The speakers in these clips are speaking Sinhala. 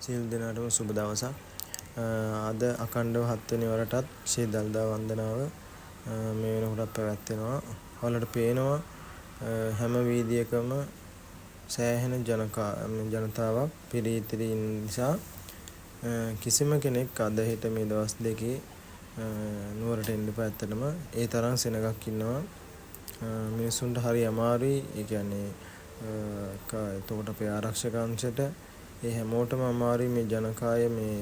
සියලු දෙනාටම සුබ දවසක්. අද අඛණ්ඩව 7 වෙනි වරටත් ශ්‍රී දළදා වන්දනාව මේ වෙනකොට පැවැත්වෙනවා. ඔයාලට පේනවා හැම වීදියකම සෑහෙන ජනතාවක් පිරී නිසා කිසිම කෙනෙක් අද හෙට මේ දවස් දෙකේ නුවරට එන්න පැත්තටම ඒ තරම් සෙනගක් ඉන්නවා. මිනිස්සුන්ට හරි අමාරුයි. ඒ කියන්නේ එතකොට අපේ ආරක්ෂක අංශයට ඒ හැමෝටම අමාරුයි මේ ජනකාය මේ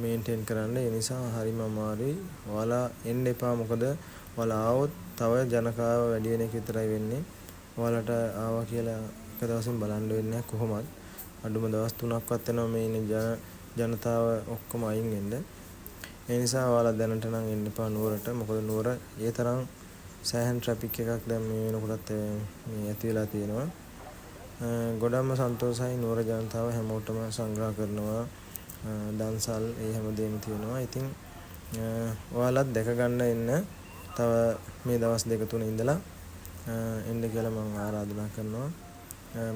මේන්ටේන් කරන්න. ඒ නිසා හරිම අමාරුයි. ඔයාලා එන්න එපා. මොකද ඔයාලා ආවොත් තව ජනකාව වැඩි වෙන එක විතරයි වෙන්නේ. ඔයාලට ආවා කියලා එක දවසින් බලන්න වෙන්නේ කොහොමද? අඩුම දවස් 3ක්වත් වෙනවා මේ ඉන්නේ ජනතාව ඔක්කොම අයින් වෙන්න. ඒ නිසා ඔයාලා දැනට නම් එන්න එපා නුවරට. මොකද නුවර ඒ තරම් සෑහෙන ට්‍රැෆික් එකක් දැන් මේ වෙනකොටත් මේ ඇති වෙලා තියෙනවා. ගොඩක්ම සන්තෝෂයි නුවර ජනතාව හැමෝටම සංග්‍රහ කරනවා. දන්සල් ඒ හැමදේම තියෙනවා. ඉතින් ඔයාලත් දැක ගන්න එන්න. තව මේ දවස් දෙක තුන ඉඳලා එන්න කියලා මම ආරාධනා කරනවා.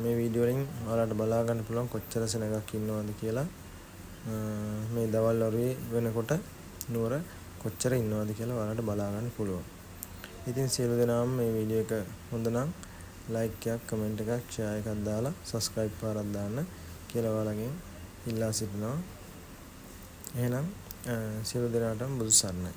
මේ වීඩියෝ වලින් ඔයාලට බලා ගන්න පුළුවන් කොච්චර සෙනගක් ඉන්නවද කියලා. මේ දවල් වරුවේ වෙනකොට නුවර කොච්චර ඉන්නවද කියලා ඔයාලට බලා ගන්න පුළුවන්. ඉතින් සියලු දෙනාම මේ වීඩියෝ එක හොඳ නම් ලයික් එකක් කමෙන්ට් එකක් ෂෙයා එකක් දාලා සබ්ස්ක්‍රයිබ් පාරක් දාන්න කියලා ඔයාලගෙන් ඉල්ලා සිටිනවා. එහෙනම් සියලු දෙනාටම බුදු සරණයි.